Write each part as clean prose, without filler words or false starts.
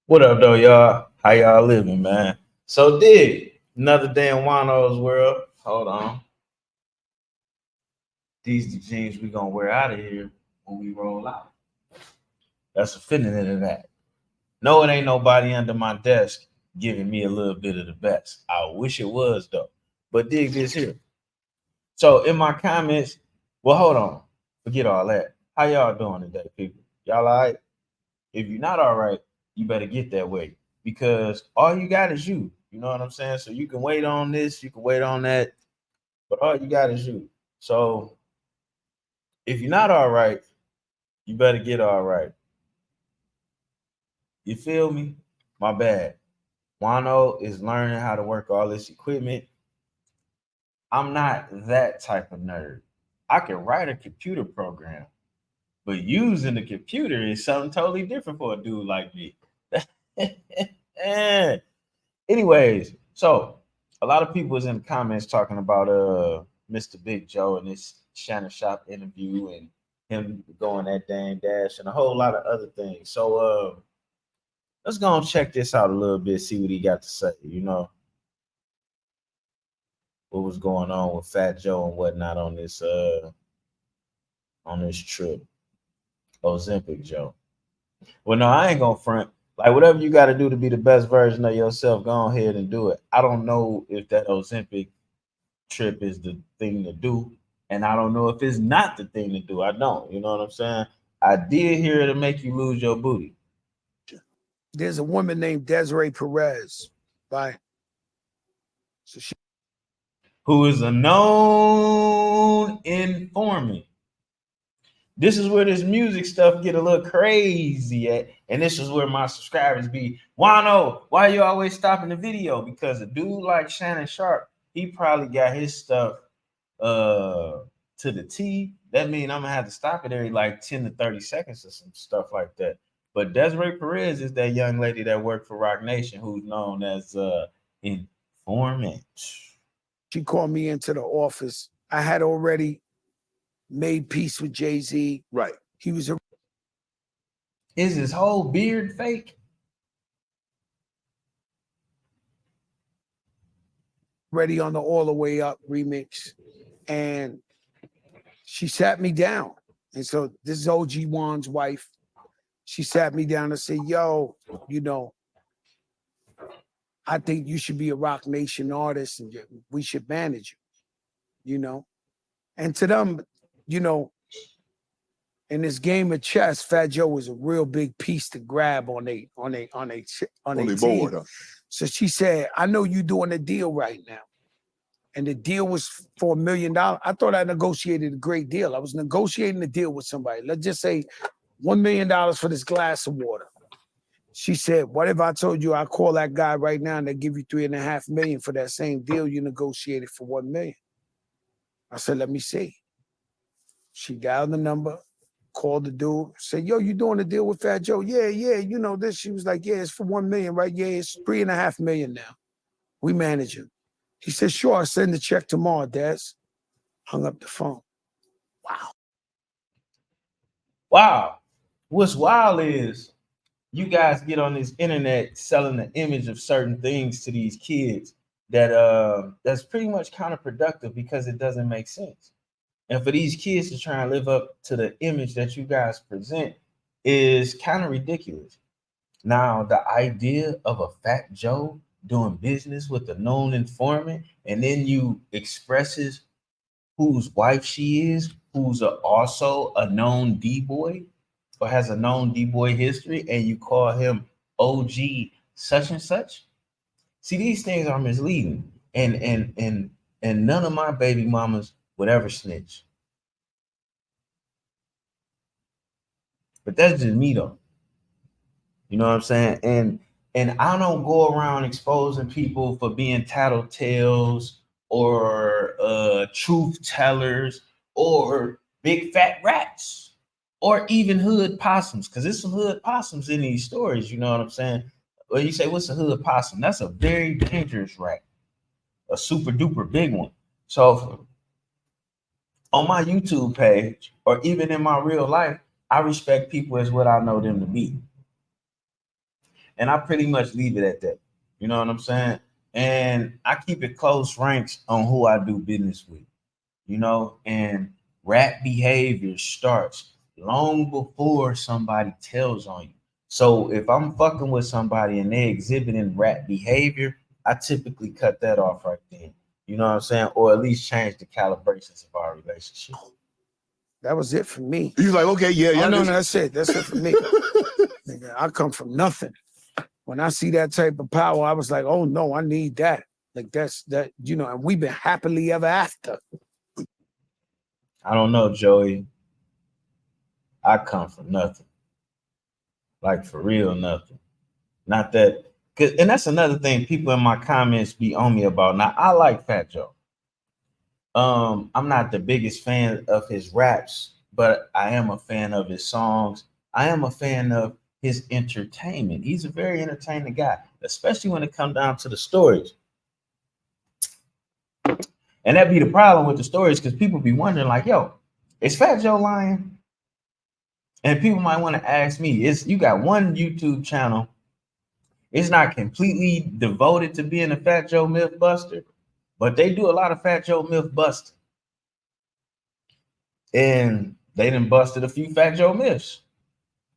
What up, though, y'all? How y'all living, man? So, another day in Juan-O's world. Hold on. These the jeans we gonna wear out of here when we roll out. That's a fitting of that. No, it ain't nobody under my desk giving me a little bit of the best. I wish it was, though. But dig this here. So, in my comments, well, hold on. Forget all that. How y'all doing today, people? Y'all all right? If you're not all right, you better get that way because all you got is you. You know what I'm saying? So you can wait on this, you can wait on that, but all you got is you. So if you're not all right, you better get all right. You feel me? My bad. Wano is learning how to work all this equipment. I'm not that type of nerd. I can write a computer program, but using the computer is something totally different for a dude like me. Anyways, so a lot of people was in the comments talking about Mr. Big Joe and this Shannon Shop interview and him going that dang dash and a whole lot of other things. So let's go and check this out a little bit, see what he got to say, what was going on with Fat Joe and whatnot on this trip. Ozempic Joe. Well, no, I ain't gonna front. Like whatever you got to do to be the best version of yourself, go ahead and do it. I don't know if that Ozempic trip is the thing to do. And I don't know if it's not the thing to do. I don't. You know what I'm saying? I did hear it'll make you lose your booty. There's a woman named Desiree Perez, right? So she Who is a known informant. This is where this music stuff get a little crazy at. And this is where my subscribers be, Wano, why you always stopping the video? Because a dude like Shannon Sharp, he probably got his stuff uh to the T. That means I'm gonna have to stop it every like 10 to 30 seconds or some stuff like that. But Desiree Perez is that young lady that worked for Rock Nation who's known as informant. called me into the office. I had already made peace with Jay-Z. Right. He was Is his whole beard fake? already on the All the Way Up remix. And she sat me down. And so this is OG Juan's wife. She sat me down and said, yo, I think you should be a Rock Nation artist and we should manage you. And to them, in this game of chess, Fat Joe was a real big piece to grab on a the team. board. So she said, I know you doing a deal right now. And the deal was for $1 million. I thought I negotiated a great deal. I was negotiating a deal with somebody. Let's just say $1 million for this glass of water. She said, what if I told you I call that guy right now and they give you $3.5 million for that same deal you negotiated for $1 million? I said, let me see. She dialed the number, called the dude, said, yo, you doing a deal with Fat Joe? Yeah, you know this. She was like, yeah, it's for $1 million, right? Yeah, it's $3.5 million now. We manage him. He said, sure, I'll send the check tomorrow, Des. Hung up the phone. Wow. Wow. What's wild is you guys get on this internet selling the image of certain things to these kids that's pretty much counterproductive because it doesn't make sense. And for these kids to try and live up to the image that you guys present is kind of ridiculous. Now, the idea of a Fat Joe doing business with a known informant, and then you expresses whose wife she is, who's also a known D boy or has a known D boy history, and you call him OG such and such. See, these things are misleading, and none of my baby mamas would ever snitch. But that's just me though. You know what I'm saying? And I don't go around exposing people for being tattletales or truth tellers or big fat rats or even hood possums, because there's some hood possums in these stories. You know what I'm saying? Well, you say, what's a hood possum? That's a very dangerous rat, a super duper big one. So on my YouTube page or even in my real life, I respect people as what I know them to be. And I pretty much leave it at that. You know what I'm saying? And I keep it close ranks on who I do business with, you know, and rat behavior starts long before somebody tells on you. So if I'm fucking with somebody and they exhibiting rat behavior, I typically cut that off right then. You know what I'm saying? Or at least change the calibrations of our relationship. That was it for me. He's like, okay, yeah, yeah. Oh, no, that's it. That's it for me. Nigga, I come from nothing. When I see that type of power, I was like, oh no, I need that. Like that's that, you know, and we've been happily ever after. I don't know, Joey. I come from nothing. Like for real, nothing. Not that, and that's another thing people in my comments be on me about. Now I like Fat Joe. I'm not the biggest fan of his raps, but I am a fan of his songs. I am a fan of his entertainment. He's a very entertaining guy, especially when it comes down to the stories. And that be the problem with the stories because people be wondering, like, yo, is Fat Joe lying? And people might want to ask me, is you got one YouTube channel, it's not completely devoted to being a Fat Joe myth buster, but they do a lot of Fat Joe myth busting. And they done busted a few Fat Joe myths.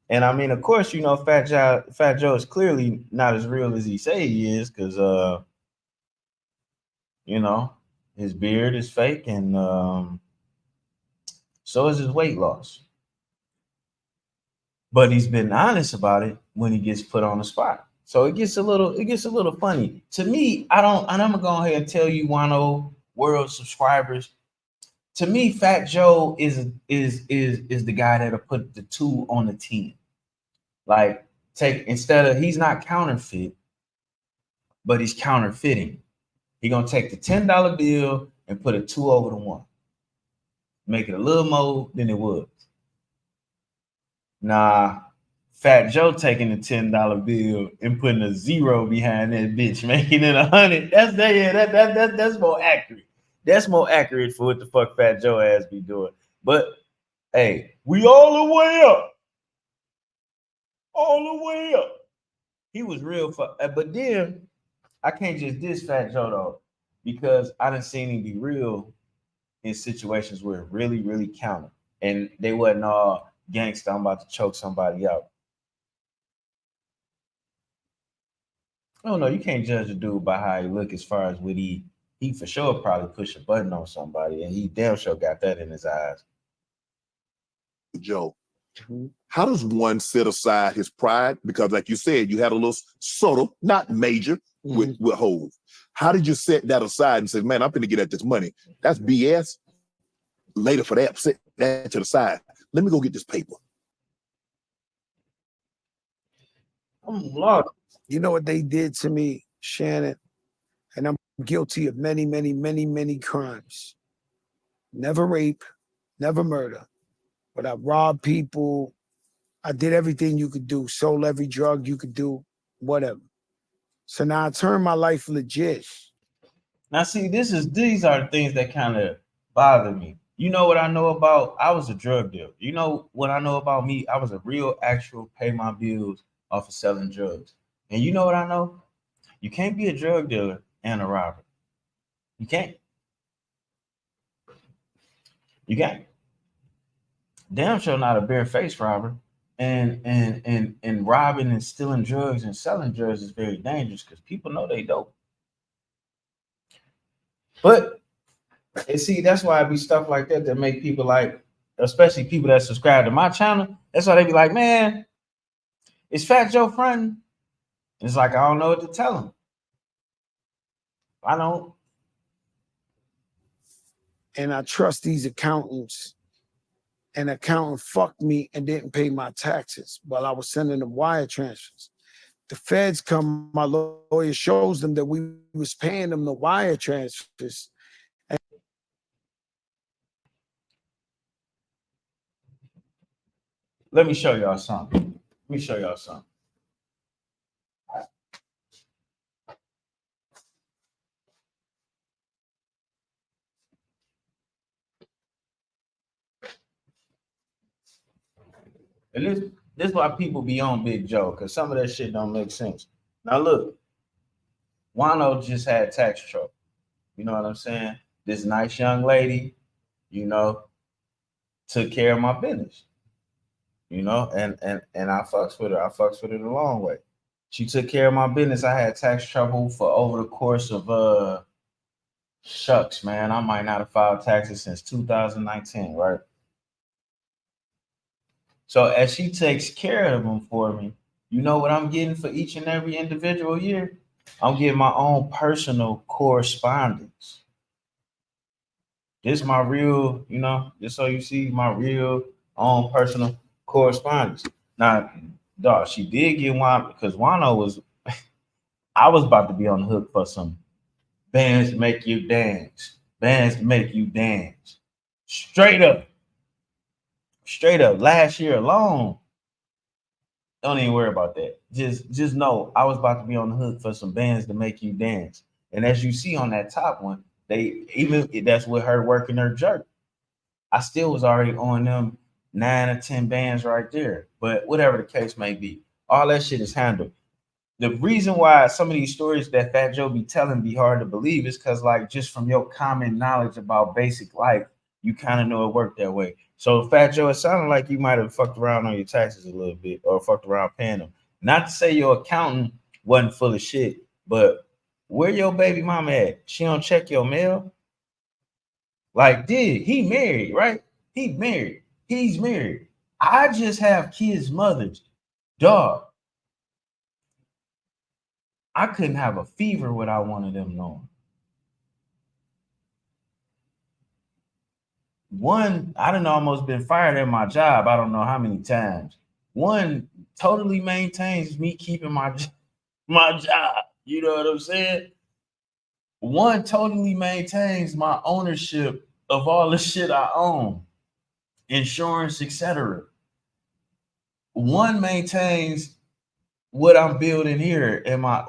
And I mean, of course, you know, Fat Joe is clearly not as real as he say he is, because you know, his beard is fake, and so is his weight loss. But he's been honest about it when he gets put on the spot. So it gets a little funny. To me, I don't, and I'm gonna go ahead and tell you, Juan-O world subscribers. To me, Fat Joe is the guy that'll put the 2 on the 10. Like, take, instead of, he's not counterfeit, but he's counterfeiting. He gonna take the $10 bill and put a 2 over the 1. Make it a little more than it was. Nah, Fat Joe taking the $10 bill and putting a 0 behind that bitch, making it 100. That's more accurate. That's more accurate for what the fuck Fat Joe ass be doing. But hey, we all the way up. All the way up. He was real but then I can't just diss Fat Joe though, because I done seen him be real in situations where it really, really counted. And they wasn't all gangsta, I'm about to choke somebody out. I don't know. You can't judge a dude by how he look as far as what he for sure probably push a button on somebody, and he damn sure got that in his eyes. Joe, how does one set aside his pride? Because like you said, you had a little subtle, not major, with Hov. How did you set that aside and say, man, I'm gonna get at this money? That's BS. Later for that, set that to the side. Let me go get this paper. Lord. You know what they did to me, Shannon? And I'm guilty of many, many, many, many crimes. Never rape, never murder. But I robbed people. I did everything you could do, sold every drug you could do, whatever. So now I turned my life legit. Now, see, these are the things that kind of bother me. You know what I know about? I was a drug dealer. You know what I know about me? I was a real, actual pay my bills off of selling drugs. And you know what I know? You can't be a drug dealer and a robber. You can't. You can't. Damn sure not a bare-faced robber. And robbing and stealing drugs and selling drugs is very dangerous because people know they dope. But and see, that's why it be stuff like that that make people like, especially people that subscribe to my channel. That's why they be like, man, is Fat Joe fronting? It's like I don't know what to tell him. I don't. And I trust these accountants. An accountant fucked me and didn't pay my taxes while I was sending them wire transfers. The feds come, my lawyer shows them that we was paying them the wire transfers. Let me show y'all something. Let me show y'all something. And this is why people be on Big Joe, because some of that shit don't make sense. Now look, Juan-O just had tax trouble. You know what I'm saying? This nice young lady, you know, took care of my business. You know, and I fucks with her. I fucks with her the long way. She took care of my business. I had tax trouble for over the course of shucks, man. I might not have filed taxes since 2019, right? So as she takes care of them for me, you know what I'm getting for each and every individual year? I'm getting my own personal correspondence. This my real, you know, just so you see my real own personal correspondence. Now, dog, she did get one because Juan-O was, I was about to be on the hook for some bands to make you dance, bands to make you dance. Straight up, straight up. Last year alone, don't even worry about that. Just know I was about to be on the hook for some bands to make you dance. And as you see on that top one, they even that's with her working her jerk. I still was already on them 9 or 10 bands right there. But whatever the case may be, all that shit is handled. The reason why some of these stories that Fat Joe be telling be hard to believe is because, like, just from your common knowledge about basic life, you kind of know it worked that way. So, Fat Joe, it sounded like you might have fucked around on your taxes a little bit or fucked around paying them. Not to say your accountant wasn't full of shit, but where your baby mama at? She don't check your mail? Like, he married, right? He married. He's married. I just have kids' mothers. Dog. I couldn't have a fever without one of them knowing. One, I done almost been fired at my job. I don't know how many times. One totally maintains me keeping my job. You know what I'm saying? One totally maintains my ownership of all the shit I own, insurance, etc. One maintains what I'm building here. I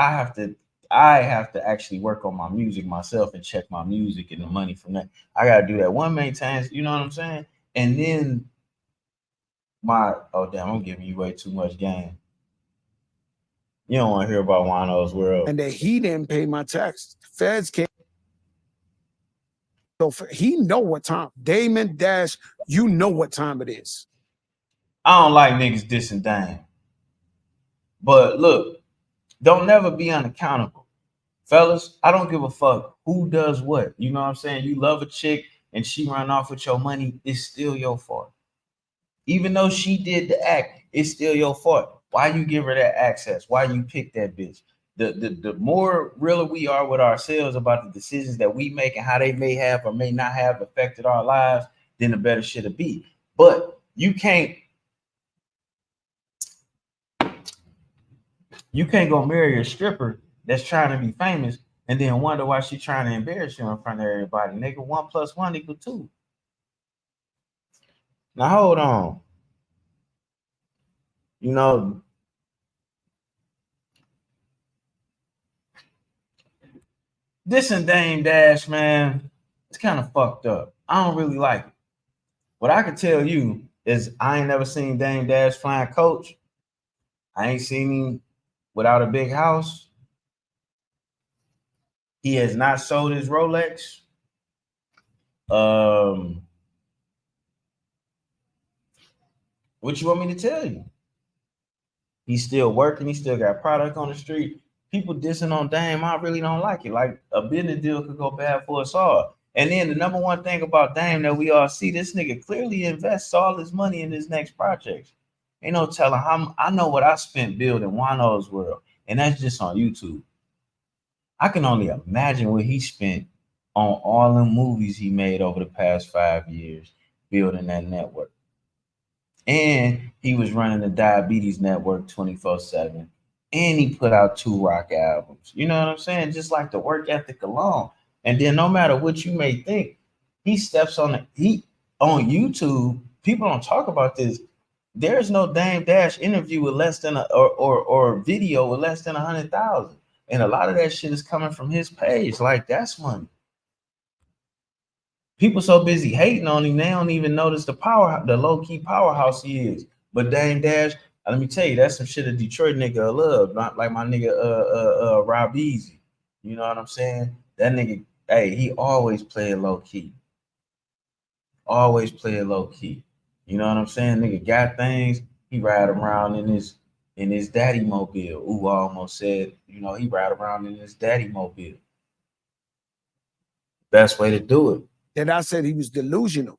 have to actually work on my music myself and check my music and the money from that. I gotta do that. One maintains, you know what I'm saying? And then I'm giving you way too much game. You don't want to hear about Juan-O's world. And that he didn't pay my taxes. The feds came. So he know what time. Damon Dash, you know what time it is. I don't like niggas dissing Dame. But look, don't never be unaccountable. Fellas, I don't give a fuck who does what. You know what I'm saying? You love a chick and she run off with your money, it's still your fault. Even though she did the act, it's still your fault. Why you give her that access? Why you pick that bitch? The more realer we are with ourselves about the decisions that we make and how they may have or may not have affected our lives, then the better shit it'll be. But you can't go marry a stripper that's trying to be famous and then wonder why she's trying to embarrass you in front of everybody. Nigga, 1 + 1 = 2. Now hold on. You know, this and Dame Dash, man, it's kind of fucked up. I don't really like it. What I can tell you is I ain't never seen Dame Dash flying coach. I ain't seen him without a big house. He has not sold his Rolex. What you want me to tell you? He's still working. He still got product on the street. People dissing on Dame, I really don't like it. Like, a business deal could go bad for us all. And then the number one thing about Dame that we all see, this nigga clearly invests all his money in his next project. Ain't no telling how. I know what I spent building Juan-O's world, and that's just on YouTube. I can only imagine what he spent on all the movies he made over the past 5 years building that network. And he was running the Diabetes Network 24/7. And he put out 2 rock albums. You know what I'm saying? Just like the work ethic alone. And then no matter what you may think, he steps on on YouTube. People don't talk about this. There's no Dame Dash interview with less than or video with less than 100,000. And a lot of that shit is coming from his page. Like, that's money. People so busy hating on him, they don't even notice the low-key powerhouse he is. But Dame Dash, let me tell you, that's some shit a Detroit nigga love, not like my nigga Rob Easy. You know what I'm saying? That nigga, hey, he always play it low key. Always play it low key. You know what I'm saying? Nigga got things. He ride around in his daddy mobile. Ooh, I almost said, you know, he ride around in his daddy mobile. Best way to do it. Then I said he was delusional.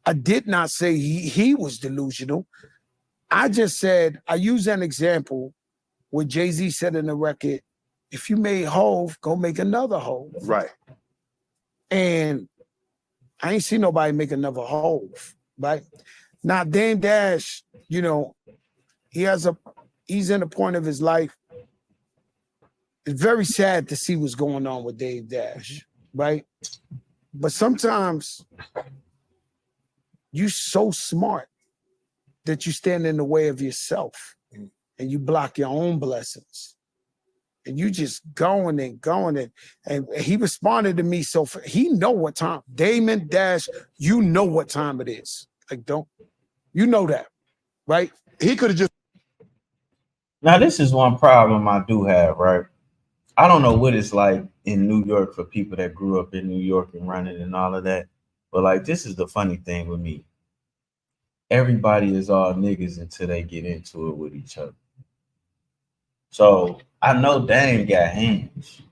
I did not say he was delusional. I just said, I use an example where Jay-Z said in the record, if you made Hove, go make another Hove. Right. And I ain't seen nobody make another Hove, right? Now, Dame Dash, you know, he's in a point of his life. It's very sad to see what's going on with Dame Dash, right? But sometimes you so smart that you stand in the way of yourself and you block your own blessings. And you just going and he responded to me. So he know what time. Damon Dash, you know what time it is. Like, don't you know that, right? He could have just. Now, this is one problem I do have, right? I don't know what it's like in New York for people that grew up in New York and running and all of that. But like, this is the funny thing with me. Everybody is all niggas until they get into it with each other. So I know Dame got hands.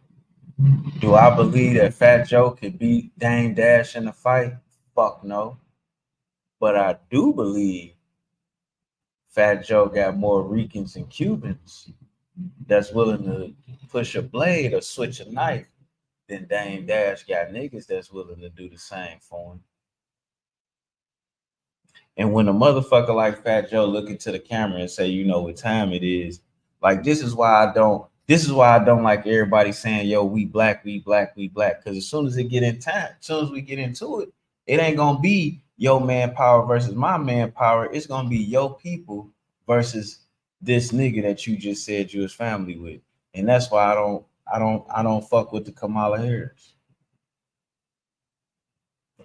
Do I believe that Fat Joe could beat Dame Dash in a fight? Fuck no. But I do believe Fat Joe got more Ricans and Cubans that's willing to push a blade or switch a knife than Dame Dash got niggas that's willing to do the same for him. And when a motherfucker like Fat Joe look into the camera and say, you know what time it is, like this is why I don't like everybody saying, yo, we black, we black, we black. Because as soon as it get in time, as soon as we get into it, it ain't gonna be your manpower versus my manpower. It's gonna be your people versus this nigga that you just said you was family with. And that's why I don't fuck with the Kamala Harris.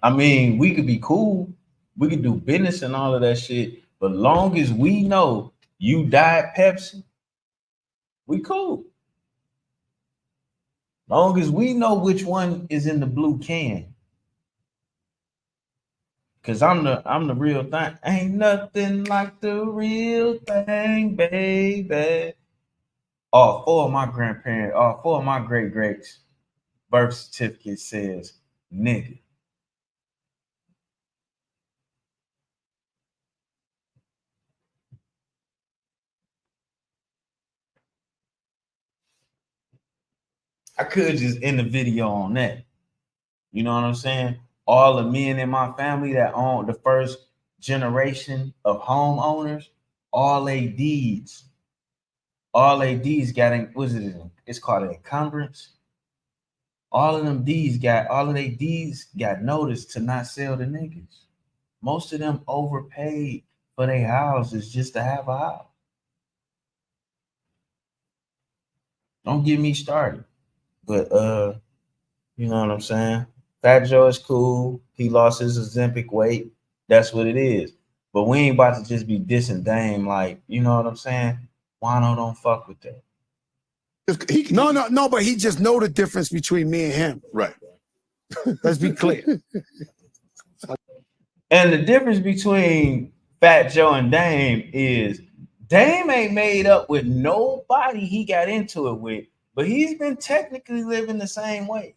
I mean, we could be cool, we could do business and all of that shit, but long as we know you died Pepsi, we cool. Long as we know which one is in the blue can. Cause I'm the real thing. Ain't nothing like the real thing, baby. All four of my grandparents, all four of my great greats birth certificate says nigga. I could just end the video on that. You know what I'm saying? All the men in my family that own the first generation of homeowners, all they deeds got in, what's it? It's called an encumbrance. All of their deeds got notice to not sell the niggas. Most of them overpaid for their houses just to have a house. Don't get me started. But you know what I'm saying? Fat Joe is cool. He lost his Ozempic weight. That's what it is. But we ain't about to just be dissing Dame like, you know what I'm saying? Juan-O don't fuck with that. No, but he just know the difference between me and him. Right. Let's be clear. And the difference between Fat Joe and Dame is Dame ain't made up with nobody he got into it with, but he's been technically living the same way.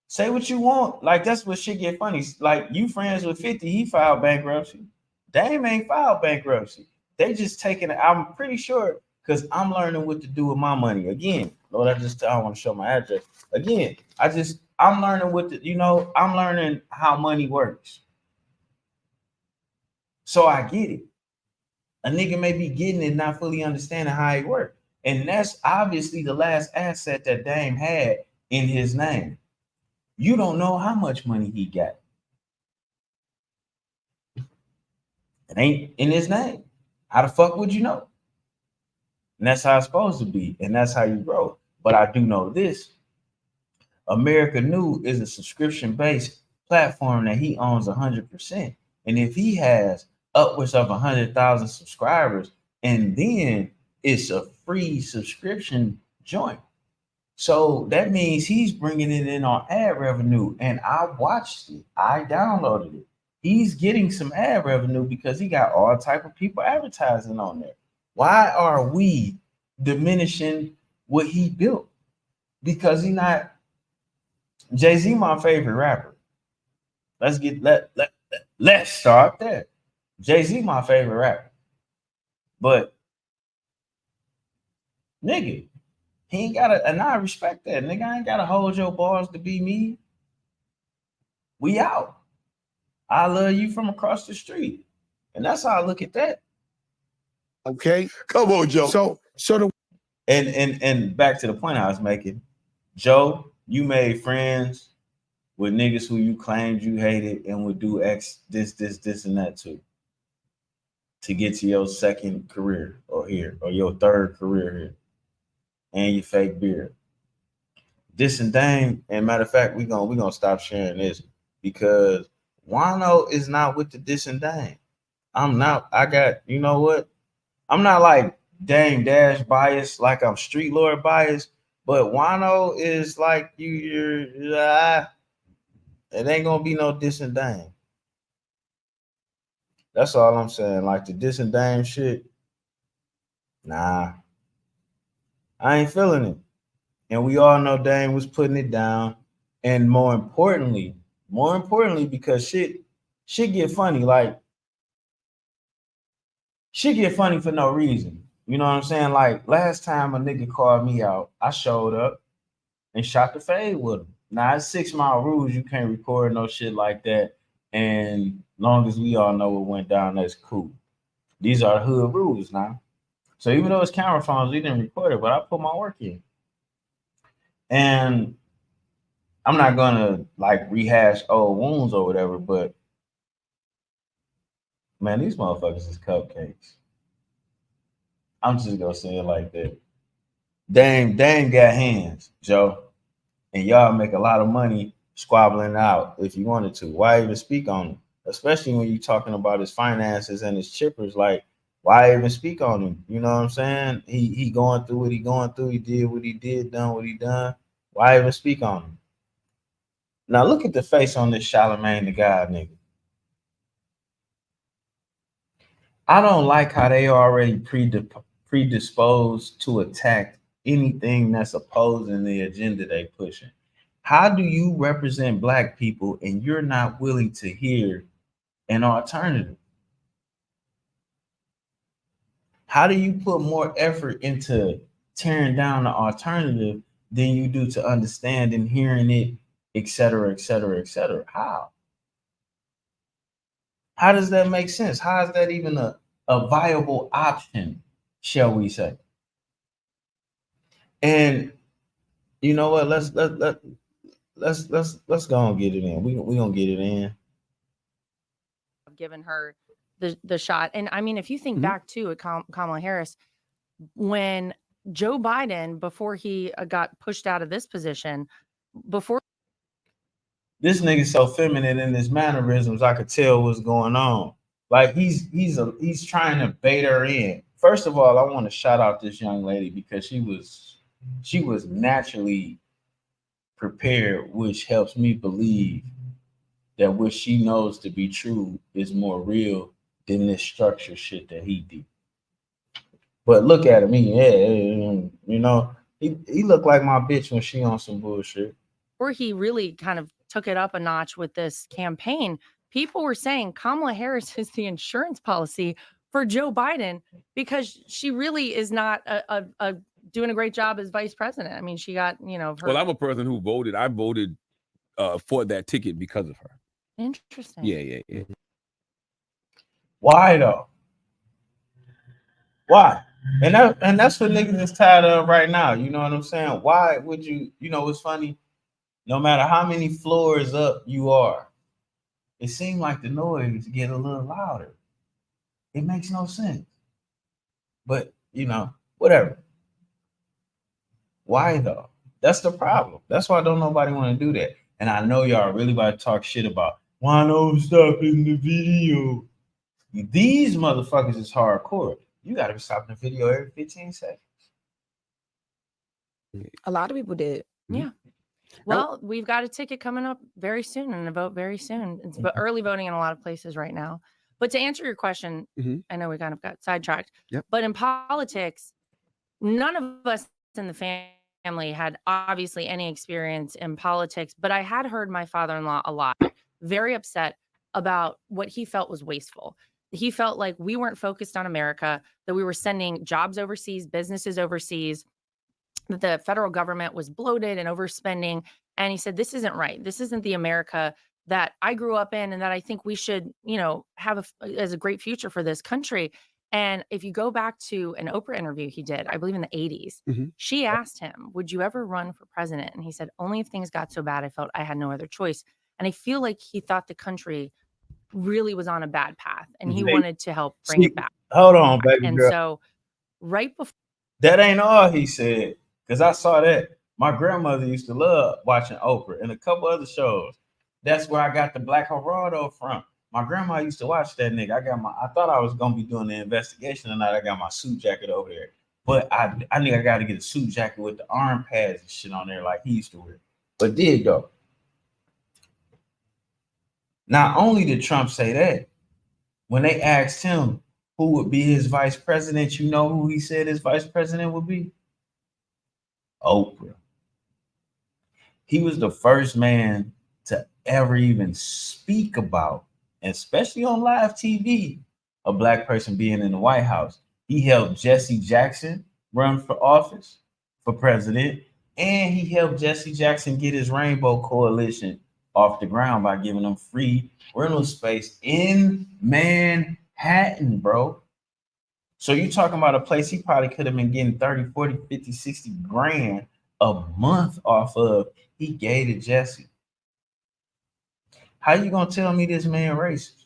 Say what you want. Like, that's what shit get funny. Like, you friends with 50, he filed bankruptcy. Dame ain't filed bankruptcy. They just taking it. I'm pretty sure, because I'm learning what to do with my money. Again, Lord, I want to show my address. Again, I'm learning I'm learning how money works. So I get it. A nigga may be getting it, not fully understanding how it works. And that's obviously the last asset that Dame had in his name. You don't know how much money he got. It ain't in his name. How the fuck would you know? And that's how it's supposed to be. And that's how you grow. But I do know this. America New is a subscription-based platform that he owns 100%. And if he has upwards of 100,000 subscribers, and then it's a free subscription joint, so that means he's bringing it in on ad revenue. And I watched it. I downloaded it. He's getting some ad revenue because he got all type of people advertising on there. Why are we diminishing what he built? Because he not Jay-Z, my favorite rapper. Let's start there. Jay-Z, my favorite rapper. But nigga, he ain't gotta, and I respect that. Nigga, I ain't gotta hold your balls to be me. We out. I love you from across the street. And that's how I look at that. Okay. Come on, Joe. So the And back to the point I was making, Joe, you made friends with niggas who you claimed you hated and would do X, this, and that too, to get to your second career or your third career here, and your fake beard. This and Dame, and matter of fact, we gonna stop sharing this because Juan-O is not with the this and Dame. I'm not. I got, you know what? I'm not like Dame Dash biased, like I'm Street Lord biased, but Juan-O is like you're it ain't gonna be no diss and Dame. That's all I'm saying. Like the diss and Dame shit, nah, I ain't feeling it. And we all know Dame was putting it down. And more importantly, because shit get funny. Like shit get funny for no reason. You know what I'm saying? Like last time a nigga called me out, I showed up and shot the fade with him. Now it's 6 Mile rules. You can't record no shit like that. And long as we all know what went down, that's cool. These are hood rules now. So even though it's camera phones, we didn't record it, but I put my work in. And I'm not gonna like rehash old wounds or whatever, but man, these motherfuckers is cupcakes. I'm just gonna say it like that. Dame got hands, Joe, and y'all make a lot of money squabbling out if you wanted to. Why even speak on him? Especially when you're talking about his finances and his chippers. Like, why even speak on him? You know what I'm saying? He going through what he going through. He did what he did, done what he done. Why even speak on him? Now look at the face on this Charlemagne the God nigga. I don't like how they already predisposed to attack anything that's opposing the agenda they pushing. How do you represent black people and you're not willing to hear an alternative? How do you put more effort into tearing down the alternative than you do to understand and hearing it, et cetera, et cetera, et cetera? How does that make sense? How is that even a viable option, shall we say? And you know what? Let's go and get it in. We gonna get it in. Given her the shot, and I mean, if you think back to at Kamala Harris, when Joe Biden, before he got pushed out of this position, before this nigga so feminine in his mannerisms, I could tell what's going on. Like he's trying to bait her in. First of all, I want to shout out this young lady because she was naturally prepared, which helps me believe that what she knows to be true is more real than this structure shit that he did. But look at him, you know, he looked like my bitch when she on some bullshit. Or he really kind of took it up a notch with this campaign. People were saying Kamala Harris is the insurance policy for Joe Biden because she really is not a doing a great job as vice president. I mean, she got, you know, well, I'm a person who voted. I voted for that ticket because of her. Interesting. Yeah. Why though? Why? And that's what niggas is tired of right now. You know what I'm saying? Why would you? You know what's funny? No matter how many floors up you are, it seems like the noise get a little louder. It makes no sense. But you know, whatever. Why though? That's the problem. That's why don't nobody want to do that. And I know y'all really about to talk shit about Juan-O stuff in the video. These motherfuckers is hardcore. You gotta be stopping the video every 15 seconds. A lot of people did. Yeah. Well, we've got a ticket coming up very soon and a vote very soon. It's early voting in a lot of places right now. But to answer your question, I know we kind of got sidetracked. Yep. But in politics, none of us in the family had obviously any experience in politics, but I had heard my father-in-law a lot, very upset about what he felt was wasteful. He felt like we weren't focused on America, that we were sending jobs overseas, businesses overseas, that the federal government was bloated and overspending. And he said, this isn't right. This isn't the America that I grew up in and that I think we should, have as a great future for this country. And if you go back to an Oprah interview he did, I believe in the 80s, she asked him, would you ever run for president? And he said, only if things got so bad, I felt I had no other choice. And I feel like he thought the country really was on a bad path and he wanted to help bring it back. Hold on, baby And girl. so right before That ain't all he said, because I saw that. My grandmother used to love watching Oprah and a couple other shows. That's where I got the Black Gerardo from. My grandma used to watch that nigga. I thought I was gonna be doing the investigation tonight. I got my suit jacket over there. But I think I gotta get a suit jacket with the arm pads and shit on there like he used to wear. But did though. Not only did Trump say that, when they asked him who would be his vice president, you know who he said his vice president would be? Oprah. He was the first man to ever even speak about, especially on live TV, a black person being in the White House. He helped Jesse Jackson run for office, for president, and he helped Jesse Jackson get his Rainbow Coalition off the ground by giving them free rental space in Manhattan, bro. So you're talking about a place he probably could have been getting 30, 40, 50, 60 grand a month off of. He gave to Jesse. How you gonna tell me this man racist?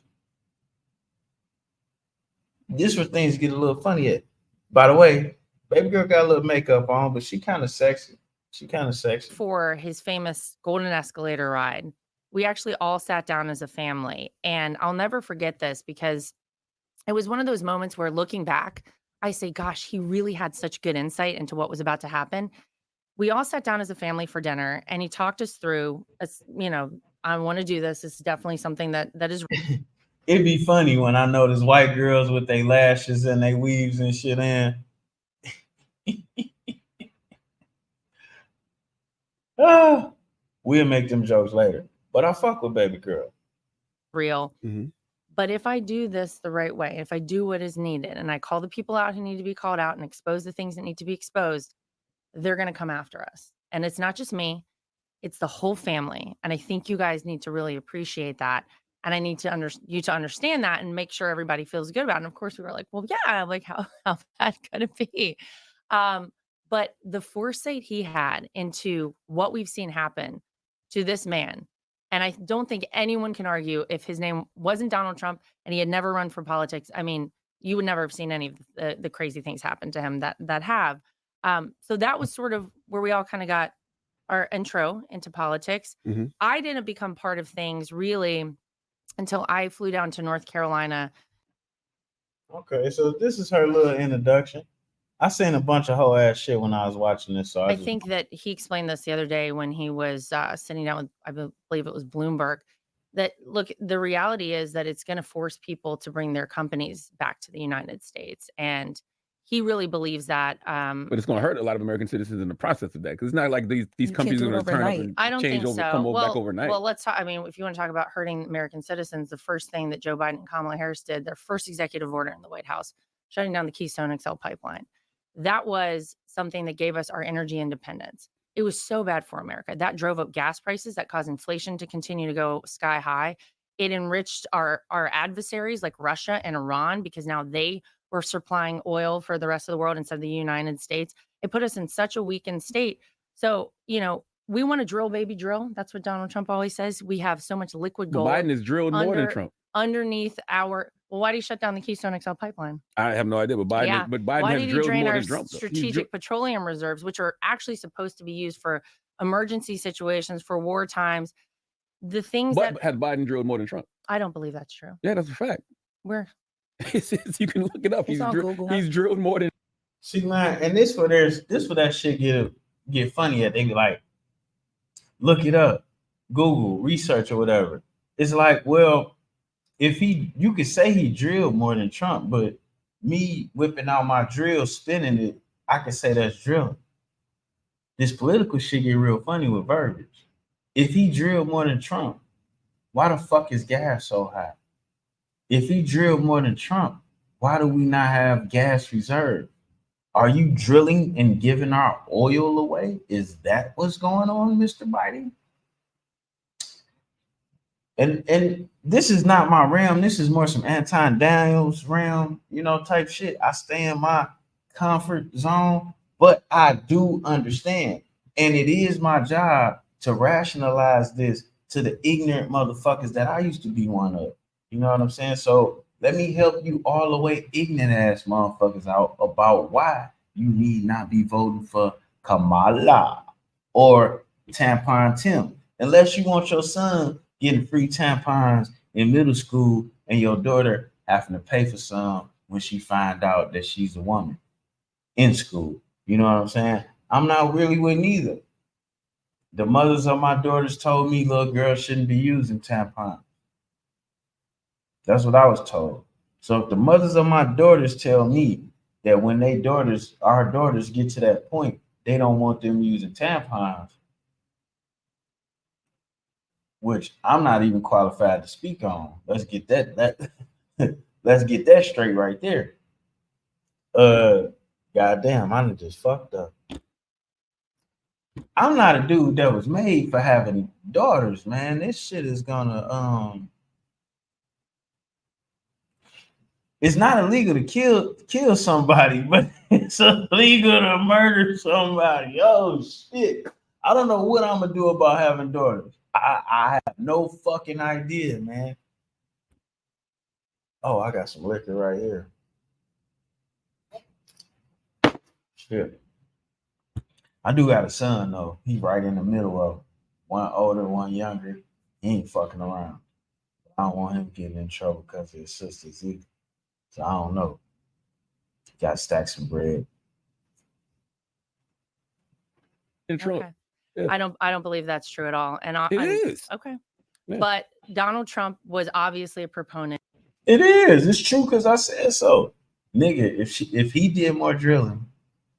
This where things get a little funny at. By the way, baby girl got a little makeup on, but she kind of sexy. For his famous golden escalator ride, we actually all sat down as a family. And I'll never forget this because it was one of those moments where looking back, I say, gosh, he really had such good insight into what was about to happen. We all sat down as a family for dinner and he talked us through, I want to do this. This is definitely something that is. It'd be funny when I notice white girls with their lashes and their weaves and shit in. We'll make them jokes later. But I fuck with baby girl. Real. But if I do this the right way, if I do what is needed and I call the people out who need to be called out and expose the things that need to be exposed, they're going to come after us. And it's not just me, it's the whole family. And I think you guys need to really appreciate that. And I need you to understand that and make sure everybody feels good about it. And of course we were like, well, yeah, like how bad could it be? But the foresight he had into what we've seen happen to this man, and I don't think anyone can argue if his name wasn't Donald Trump and he had never run for politics. I mean, you would never have seen any of the crazy things happen to him that have. So that was sort of where we all kind of got our intro into politics. I didn't become part of things really until I flew down to North Carolina. Okay, so this is her little introduction. I seen a bunch of whole ass shit when I was watching this. So I think that he explained this the other day when he was sitting down with, I believe it was Bloomberg, that look, the reality is that it's going to force people to bring their companies back to the United States. And he really believes that. But it's going to hurt a lot of American citizens in the process of that. Because it's not like these companies are going to turn up and I don't change think over, so. come over, well, back overnight. Well, let's talk. I mean, if you want to talk about hurting American citizens, the first thing that Joe Biden and Kamala Harris did, their first executive order in the White House, shutting down the Keystone XL pipeline. That was something that gave us our energy independence. It was so bad for America. That drove up gas prices, that caused inflation to continue to go sky high. It enriched our adversaries like Russia and Iran because now they were supplying oil for the rest of the world instead of the United States. It put us in such a weakened state. So, we want to drill, baby, drill. That's what Donald Trump always says. We have so much liquid gold. Biden is drilled more than Trump. Underneath our, well, why did he shut down the Keystone XL pipeline? I have no idea, but Biden, why has did he drilled drain more our than Trump. strategic petroleum reserves, which are actually supposed to be used for emergency situations, for war times? the things But that has Biden drilled more than Trump? I don't believe that's true. Yeah, that's a fact. Where You can look it up. It's on Google. He's drilled more than. See, man, and this where that shit get funny at. They be like, look it up, Google, research or whatever. It's like, well, if you could say he drilled more than Trump, but me whipping out my drill, spinning it, I could say that's drilling. This political shit get real funny with verbiage. If he drilled more than Trump, why the fuck is gas so high? If he drilled more than Trump, why do we not have gas reserve? Are you drilling and giving our oil away? Is that what's going on, Mr. Biden? And this is not my realm. This is more some Anton Daniels realm, type shit. I stay in my comfort zone, but I do understand. And it is my job to rationalize this to the ignorant motherfuckers that I used to be one of. You know what I'm saying? So let me help you all the way ignorant ass motherfuckers out about why you need not be voting for Kamala or Tampon Tim. Unless you want your son getting free tampons in middle school and your daughter having to pay for some when she find out that she's a woman in school. You know what I'm saying? I'm not really with neither. The mothers of my daughters told me little girls shouldn't be using tampons. That's what I was told. So if the mothers of my daughters tell me that when our daughters get to that point, they don't want them using tampons, which I'm not even qualified to speak on. Let's get that let's get that straight right there. Goddamn, I just fucked up. I'm not a dude that was made for having daughters, man. This shit is gonna it's not illegal to kill somebody, but it's illegal to murder somebody. Oh shit. I don't know what I'm gonna do about having daughters. I have no fucking idea, man. Oh, I got some liquor right here. Shit. I do got a son though. He's right in the middle of one older, one younger. He ain't fucking around. I don't want him getting in trouble because of his sisters either. So I don't know. Got to stack some bread. And Trump. Okay. Yeah. I don't believe that's true at all. And it is. Okay. Yeah. But Donald Trump was obviously a proponent. It is. It's true because I said so. Nigga, if he did more drilling,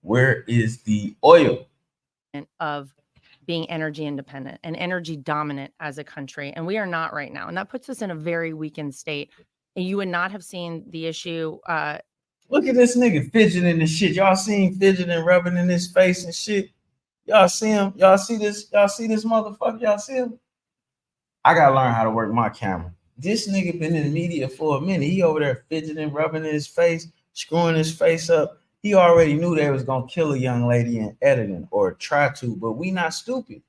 where is the oil? Of being energy independent and energy dominant as a country. And we are not right now. And that puts us in a very weakened state. And you would not have seen the issue. Look at this nigga fidgeting and shit. Y'all seen fidgeting, rubbing in his face and shit. Y'all see him? Y'all see this? Y'all see this motherfucker? Y'all see him? I gotta learn how to work my camera. This nigga been in the media for a minute. He over there fidgeting, rubbing in his face, screwing his face up. He already knew they was gonna kill a young lady in editing or try to, but we not stupid.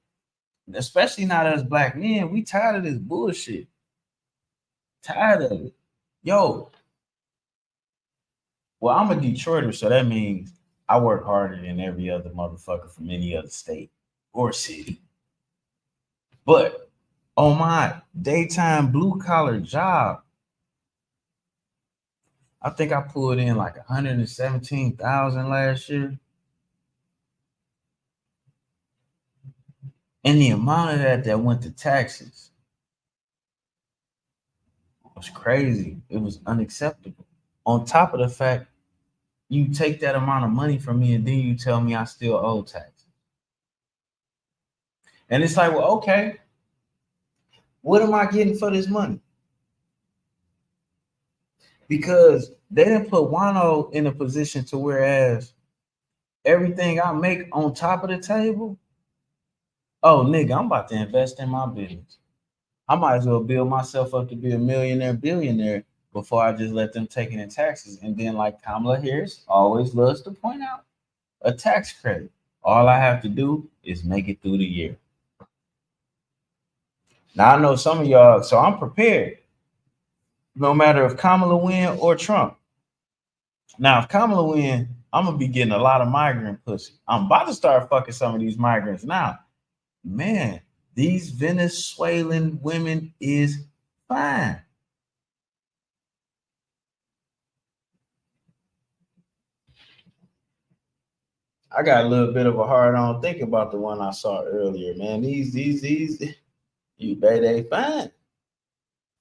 Especially not as black men. We tired of this bullshit. Tired of it. Yo. Well, I'm a Detroiter, so that means I work harder than every other motherfucker from any other state or city. But on my daytime blue collar job, I think I pulled in like 117,000 last year. And the amount of that went to taxes was crazy. It was unacceptable. On top of the fact, you take that amount of money from me and then you tell me I still owe taxes. And it's like, well, okay, what am I getting for this money? Because they didn't put Juan-O in a position to whereas everything I make on top of the table, oh, nigga, I'm about to invest in my business. I might as well build myself up to be a millionaire, billionaire before I just let them take it in taxes. And then like Kamala Harris always loves to point out, a tax credit. All I have to do is make it through the year. Now I know some of y'all, so I'm prepared. No matter if Kamala win or Trump. Now, if Kamala win, I'm gonna be getting a lot of migrant pussy. I'm about to start fucking some of these migrants now. Man, These Venezuelan women is fine. I got a little bit of a hard on thinking about the one I saw earlier, man. These, they fine.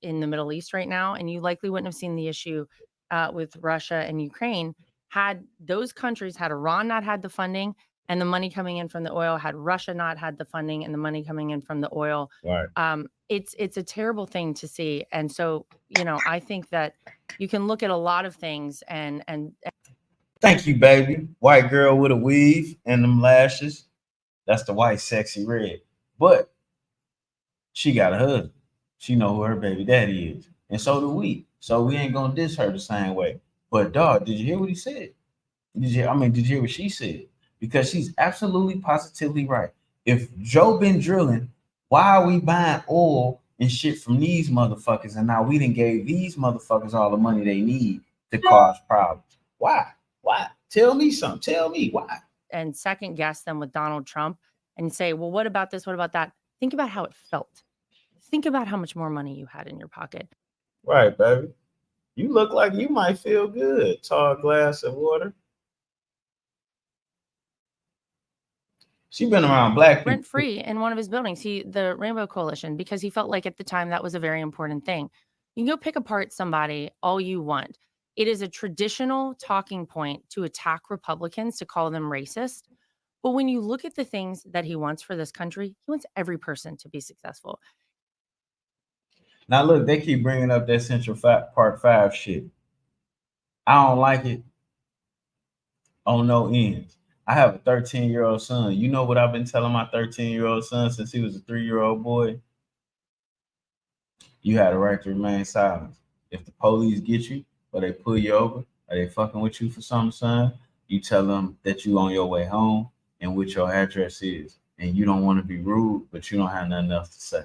In the Middle East right now, and you likely wouldn't have seen the issue with Russia and Ukraine had those countries, had Iran not had the funding and the money coming in from the oil, had Russia not had the funding and the money coming in from the oil. Right. It's a terrible thing to see. And so, you know, I think that you can look at a lot of things and Thank you, baby. White girl with a weave and them lashes. That's the white sexy red. But she got a husband. She know who her baby daddy is. And so do we. So we ain't gonna diss her the same way. But dog, did you hear what he said? Did you hear what she said? Because she's absolutely positively right. If Joe been drilling, why are we buying oil and shit from these motherfuckers? And now we done gave these motherfuckers all the money they need to cause problems. Why? Why? Tell me something. Tell me why. And second guess them with Donald Trump and say, well, what about this? What about that? Think about how it felt. Think about how much more money you had in your pocket. Right, baby. You look like you might feel good. Tall glass of water. She been around black people. Rent free in one of his buildings, the Rainbow Coalition, because he felt like at the time that was a very important thing. You can go pick apart somebody all you want. It is a traditional talking point to attack Republicans, to call them racist. But when you look at the things that he wants for this country, he wants every person to be successful. Now look, they keep bringing up that Central Park 5 shit. I don't like it on no ends. I have a 13-year-old son. You know what I've been telling my 13-year-old son since he was a 3-year-old boy? You had a right to remain silent. If the police get you or they pull you over or they fucking with you for something, son, you tell them that you on your way home and what your address is. And you don't want to be rude, but you don't have nothing else to say.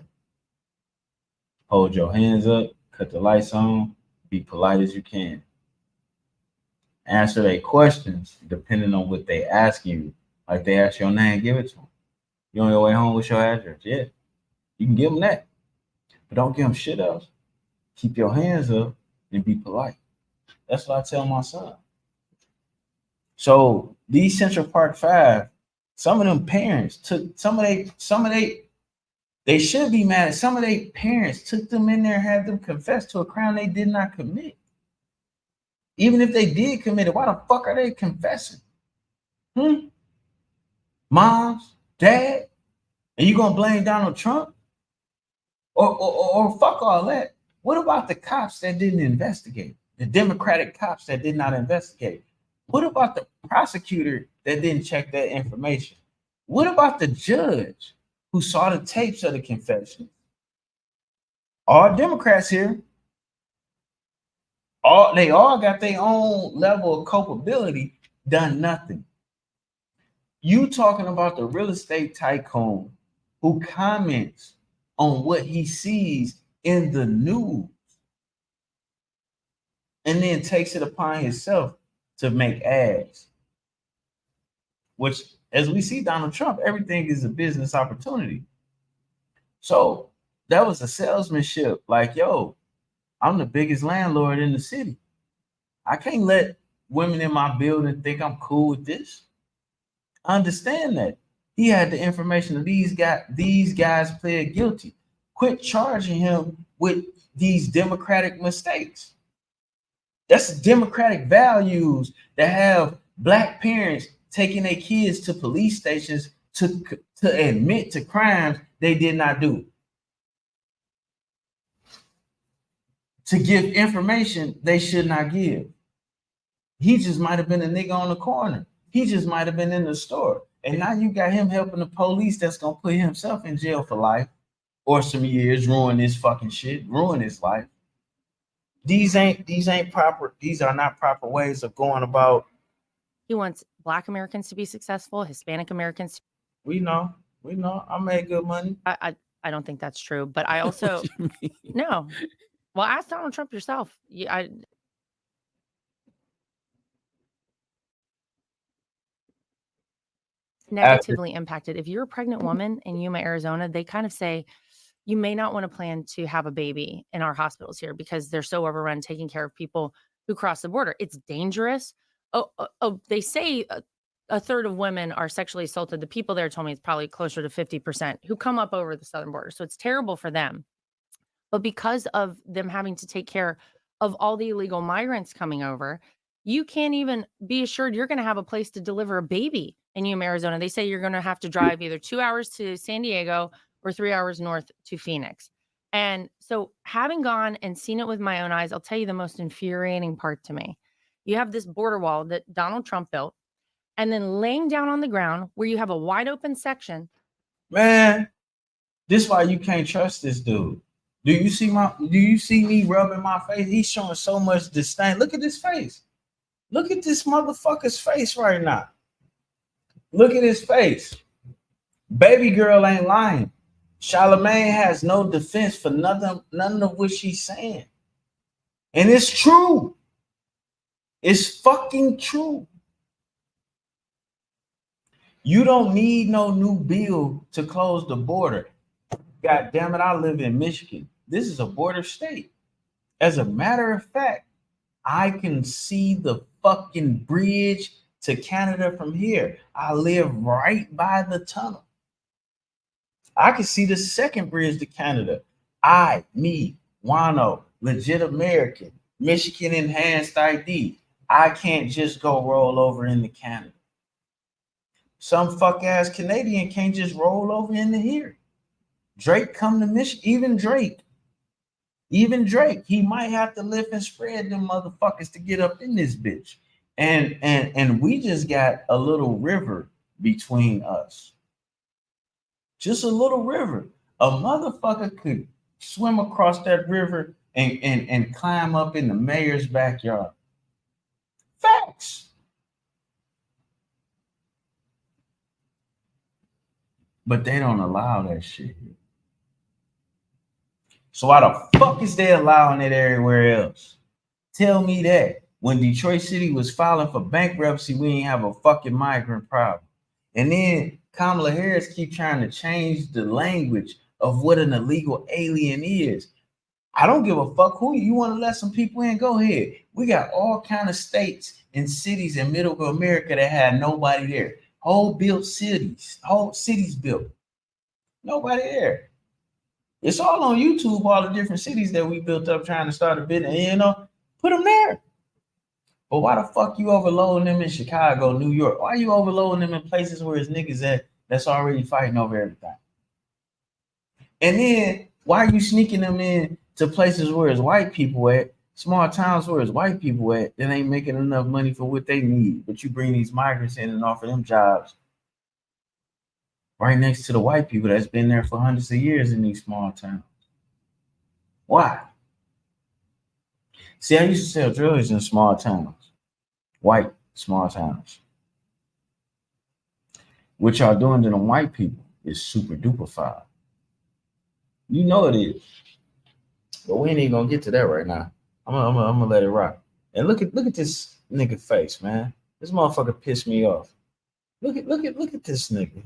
Hold your hands up, cut the lights on, be polite as you can. Answer their questions depending on what they ask you. Like they ask your name, give it to them. You on your way home with your address? Yeah. You can give them that. But don't give them shit else. Keep your hands up and be polite. That's what I tell my son. So these Central Park 5, some of them parents took they should be mad. Some of their parents took them in there and had them confess to a crime they did not commit. Even if they did commit it, why the fuck are they confessing? Moms, dad, and you gonna blame Donald Trump? Or fuck all that. What about the cops that didn't investigate? The Democratic cops that did not investigate? What about the prosecutor that didn't check that information? What about the judge who saw the tapes of the confession? All Democrats here, they all got their own level of culpability, done nothing. You talking about the real estate tycoon who comments on what he sees in the news and then takes it upon himself to make ads. Which, as we see Donald Trump, everything is a business opportunity. So that was a salesmanship. Like, yo, I'm the biggest landlord in the city. I can't let women in my building think I'm cool with this. I understand that. He had the information of these guys pled guilty. Quit charging him with these democratic mistakes. That's democratic values that have black parents taking their kids to police stations to admit to crimes they did not do. To give information they should not give. He just might have been a nigga on the corner. He just might have been in the store. And now you got him helping the police that's gonna put himself in jail for life or some years, ruin this fucking shit, ruin his life. These ain't proper, these are not proper ways of going about. He wants Black Americans to be successful, Hispanic Americans. We know. I made good money. I don't think that's true, but I also no. Well, ask Donald Trump yourself. negatively impacted. If you're a pregnant woman in Yuma, Arizona, they kind of say you may not want to plan to have a baby in our hospitals here because they're so overrun taking care of people who cross the border. It's dangerous. They say a third of women are sexually assaulted. The people there told me it's probably closer to 50% who come up over the southern border. So it's terrible for them. But because of them having to take care of all the illegal migrants coming over, you can't even be assured you're going to have a place to deliver a baby in Yuma, Arizona. They say you're going to have to drive either 2 hours to San Diego or 3 hours north to Phoenix. And so having gone and seen it with my own eyes, I'll tell you the most infuriating part to me. You have this border wall that Donald Trump built, and then laying down on the ground where you have a wide open section. Man, this is why you can't trust this dude. Do you see me rubbing my face? He's showing so much disdain. Look at this face. Look at this motherfucker's face right now. Look at his face. Baby girl ain't lying. Charlamagne has no defense for none of what she's saying. And it's true. It's fucking true. You don't need no new bill to close the border. God damn it, I live in Michigan. This is a border state. As a matter of fact, I can see the fucking bridge to Canada from here. I live right by the tunnel. I can see the second bridge to Canada. Me, Juan-O, legit American, Michigan enhanced ID. I can't just go roll over into Canada. Some fuck ass Canadian can't just roll over into here. Drake come to Michigan, even Drake, he might have to lift and spread them motherfuckers to get up in this bitch. And we just got a little river between us. Just a little river. A motherfucker could swim across that river and climb up in the mayor's backyard. Facts. But they don't allow that shit here. So why the fuck is they allowing it everywhere else? Tell me that. When Detroit City was filing for bankruptcy, we didn't have a fucking migrant problem. And then Kamala Harris keep trying to change the language of what an illegal alien is. I don't give a fuck who you want to let some people in. Go ahead. We got all kind of states and cities in middle America that had nobody there. Whole cities built. Nobody there. It's all on YouTube, all the different cities that we built up trying to start a business, put them there. But why the fuck you overloading them in Chicago, New York? Why you overloading them in places where it's niggas that's already fighting over everything? And then why are you sneaking them in to places where it's white people at, small towns where it's white people at, that ain't making enough money for what they need, but you bring these migrants in and offer them jobs right next to the white people that's been there for hundreds of years in these small towns? Why? See, I used to sell drugs in small towns, white small towns. What y'all doing to them white people is super duper foul. You know it is. But we ain't even gonna get to that right now. I'm gonna let it rock. And look at this nigga face, man. This motherfucker pissed me off. Look at this nigga.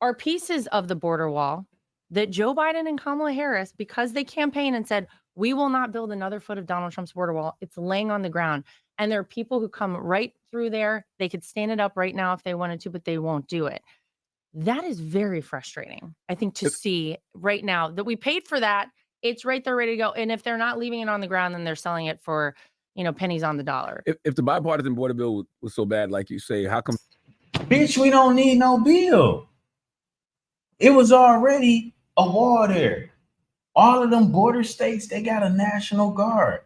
Are pieces of the border wall that Joe Biden and Kamala Harris, because they campaigned and said, we will not build another foot of Donald Trump's border wall. It's laying on the ground. And there are people who come right through there. They could stand it up right now if they wanted to, but they won't do it. That is very frustrating, I think, to see right now that we paid for that. It's right there ready to go. And if they're not leaving it on the ground, then they're selling it for, pennies on the dollar. If the bipartisan border bill was so bad, like you say, how come? Bitch, we don't need no bill. It was already a wall there. All of them border states, they got a National Guard.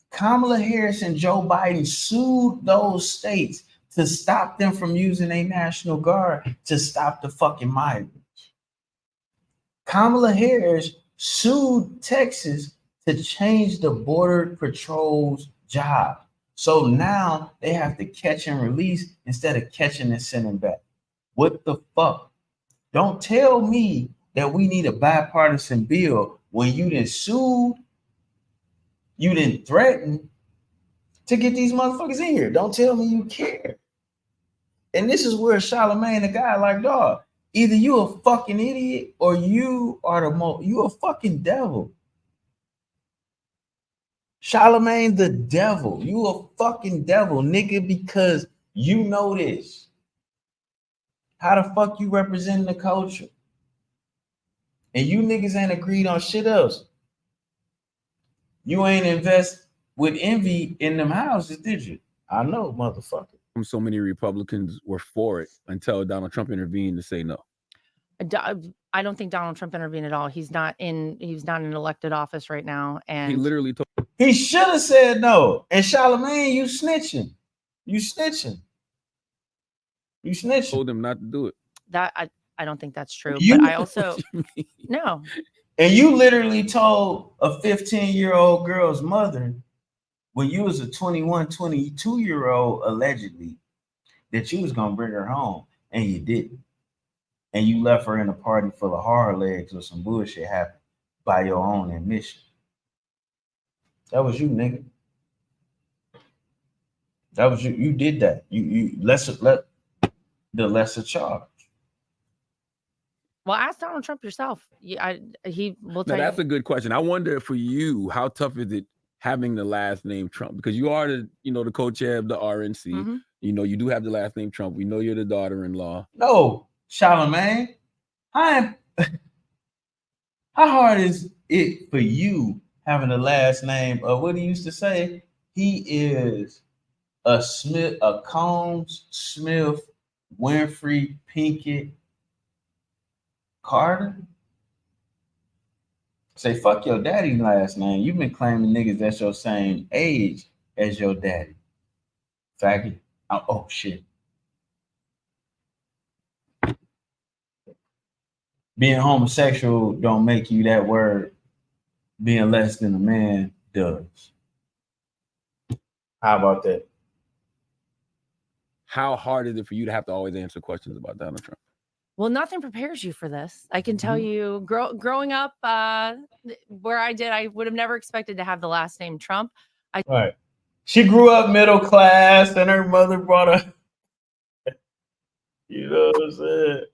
Kamala Harris and Joe Biden sued those states to stop them from using a National Guard to stop the fucking migrants. Kamala Harris sued Texas to change the Border Patrol's job. So now they have to catch and release instead of catching and sending back. What the fuck? Don't tell me that we need a bipartisan bill when you didn't sue, you didn't threaten to get these motherfuckers in here. Don't tell me you care. And this is where Charlamagne, the guy, like, dog, either you a fucking idiot or you are you a fucking devil. Charlamagne the devil. You a fucking devil, nigga, because you know this. How the fuck you representing the culture? And you niggas ain't agreed on shit else. You ain't invest with envy in them houses, did you? I know, motherfucker. So many Republicans were for it until Donald Trump intervened to say no. I don't think Donald Trump intervened at all. He's not in elected office right now. And he literally told he should have said no. And Charlamagne, you snitching. You snitching. You snitching. Told him not to do it. That I don't think that's true. You, but I also no. And you literally told a 15-year-old girl's mother when you was a 21, 22-year-old allegedly that you was gonna bring her home, and you didn't. And you left her in a party full of hard legs or some bullshit happened by your own admission. That was you, nigga. That was you. You did that. You let the lesser charge. Well, ask Donald Trump yourself. He will tell Now, that's you. a good question. I wonder for you, how tough is it having the last name Trump? Because you are the co-chair of the RNC. Mhm. You do have the last name Trump. We know you're the daughter-in-law. No, Charlamagne, how hard is it for you having the last name of what he used to say? He is a Smith, a Combs, Smith, Winfrey, Pinkett, Carter. Say fuck your daddy's last name. You've been claiming niggas that's your same age as your daddy. Faggot. Oh shit. Being homosexual don't make you that word. Being less than a man does. How about that? How hard is it for you to have to always answer questions about Donald Trump? Well, nothing prepares you for this. I can tell you, growing up where I would have never expected to have the last name Trump. Right. She grew up middle class, and her mother brought her. You know what I'm saying?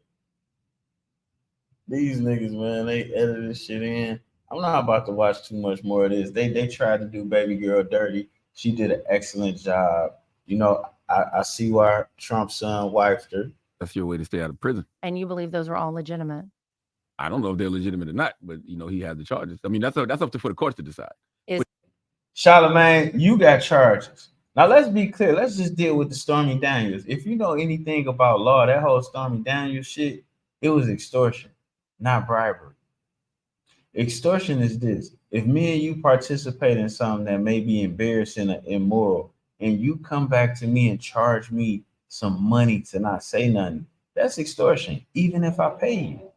These niggas, man, they edit this shit in. I'm not about to watch too much more of this. They tried to do baby girl dirty. She did an excellent job. You know, I see why Trump's son wifed her. That's your way to stay out of prison. And you believe those were all legitimate? I don't know if they're legitimate or not, but he had the charges. I mean, that's up for the courts to decide. Charlamagne, you got charges. Now let's be clear. Let's just deal with the Stormy Daniels. If you know anything about law, that whole Stormy Daniels shit, it was extortion, not bribery. Extortion is this: if me and you participate in something that may be embarrassing or immoral, and you come back to me and charge me some money to not say nothing, that's extortion, even if I pay you.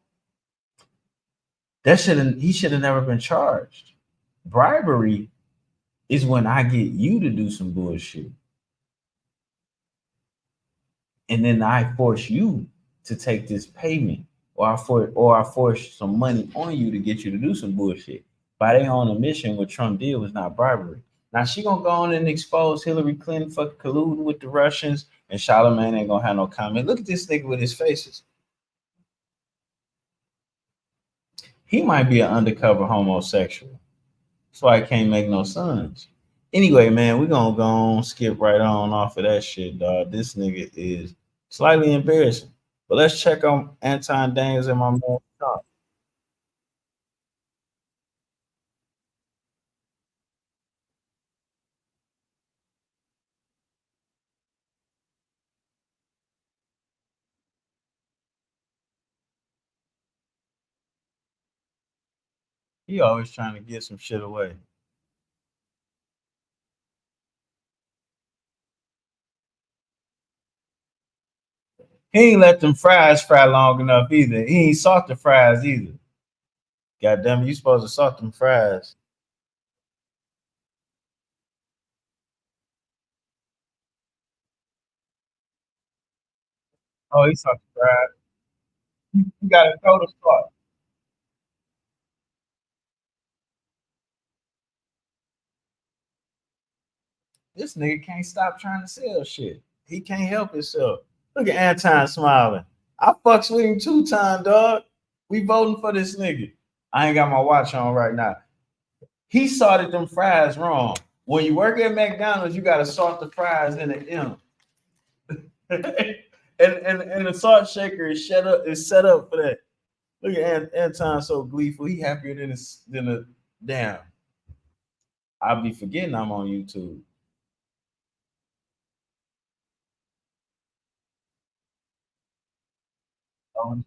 He should have never been charged. Bribery is when I get you to do some bullshit. And then I force you to take this payment, or I force some money on you to get you to do some bullshit. By their own admission, what Trump did was not bribery. Now she gonna go on and expose Hillary Clinton for colluding with the Russians, and Charlamagne ain't gonna have no comment. Look at this nigga with his faces. He might be an undercover homosexual. That's why he can't make no sons. Anyway, man, we're gonna go on, skip right on off of that shit, dog. This nigga is slightly embarrassing. But let's check on Anton Daniels and my man Trump. He always trying to get some shit away. He ain't let them fries fry long enough either. He ain't salt the fries either. God damn it, you supposed to salt them fries. Oh, he salt the fries. You gotta throw the salt. This nigga can't stop trying to sell shit. He can't help himself. Look at Anton smiling. I fucks with him 2 times, dog. We voting for this nigga. I ain't got my watch on right now. He sorted them fries wrong. When you work at McDonald's, you gotta salt the fries in an M. and the salt shaker is set up for that. Look at Anton so gleeful. He happier than a damn. I'll be forgetting I'm on YouTube. Oh, no.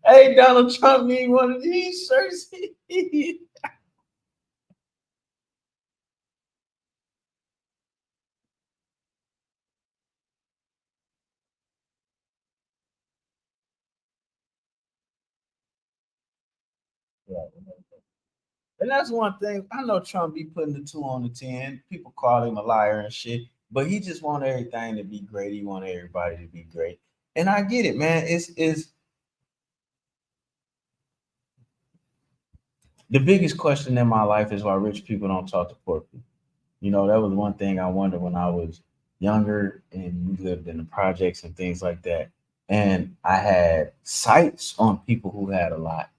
Hey, Donald Trump need one of these shirts. And that's one thing. I know Trump be putting the 2 on the 10. People call him a liar and shit, but he just want everything to be great. He want everybody to be great. And I get it, man. It's the biggest question in my life is why rich people don't talk to poor people. You know, that was one thing I wondered when I was younger and we lived in the projects and things like that. And I had sights on people who had a lot.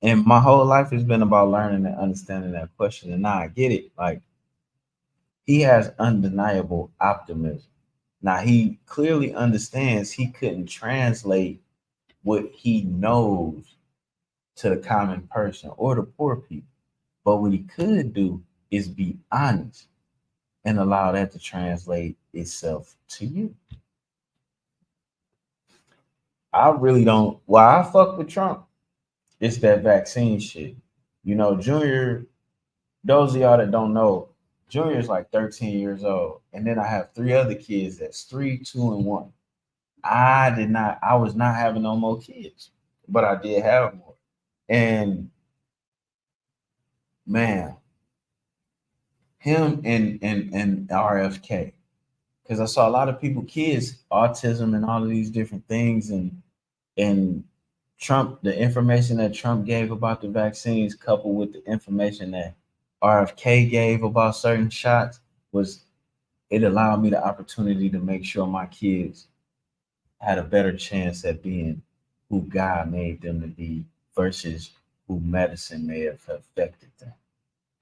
And my whole life has been about learning and understanding that question. And now I get it. Like, he has undeniable optimism. Now he clearly understands he couldn't translate what he knows to the common person or the poor people. But what he could do is be honest and allow that to translate itself to you. I really don't. Why I fuck with Trump, it's that vaccine shit. You know, Junior, those of y'all that don't know, Junior is like 13 years old. And then I have 3 other kids that's 3, 2, and 1. I was not having no more kids, but I did have more. And man, him and RFK, because I saw a lot of people, kids, autism and all of these different things, and Trump, the information that Trump gave about the vaccines, coupled with the information that RFK gave about certain shots, was it allowed me the opportunity to make sure my kids had a better chance at being who God made them to be versus who medicine may have affected them.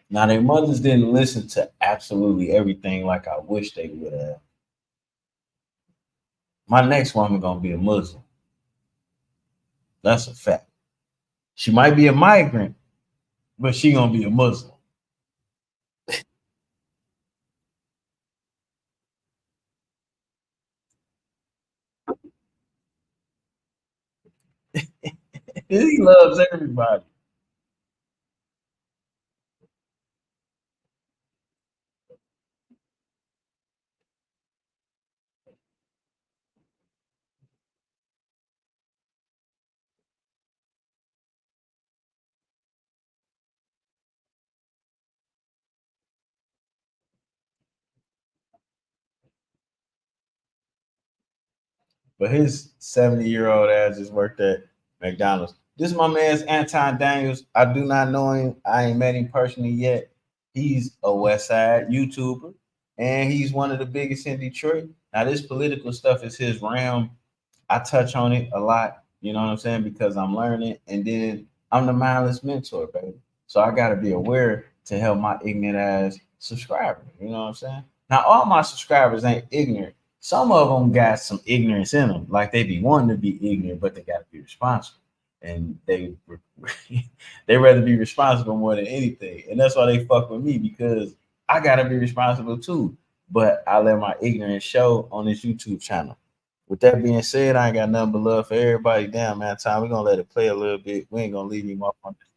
Now, their mothers didn't listen to absolutely everything like I wish they would have. My next woman gonna be a Muslim. That's a fact. She might be a migrant, but she gonna be a Muslim. He loves everybody. But his 70-year-old ass just worked at McDonald's. This is my man's Anton Daniels. I do not know him. I ain't met him personally yet. He's a West Side YouTuber, and he's one of the biggest in Detroit. Now, this political stuff is his realm. I touch on it a lot, you know what I'm saying? Because I'm learning, and then I'm the mindless mentor, baby. So I gotta be aware to help my ignorant ass subscriber. You know what I'm saying? Now, all my subscribers ain't ignorant. Some of them got some ignorance in them, like they be wanting to be ignorant, but they gotta be responsible, and they rather be responsible more than anything, and that's why they fuck with me because I gotta be responsible too. But I let my ignorance show on this YouTube channel. With that being said, I ain't got nothing but love for everybody. Damn, man, time we're gonna let it play a little bit. We ain't gonna leave him off on this.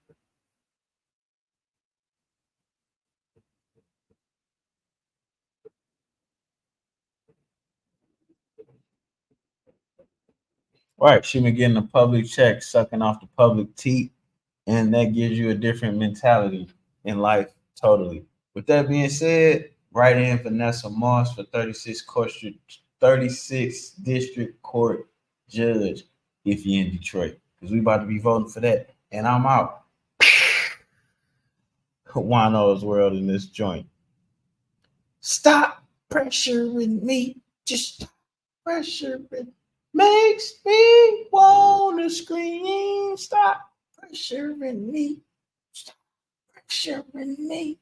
Right, she been getting a public check, sucking off the public teeth, and that gives you a different mentality in life. Totally. With that being said, Write in Vanessa Moss for 36 District Court Judge if you're in Detroit. Because we about to be voting for that. And I'm out. Juan-O's world in this joint. Stop pressuring me. Just stop pressuring. Makes me wanna scream. Stop pressuring me. Stop pressuring me.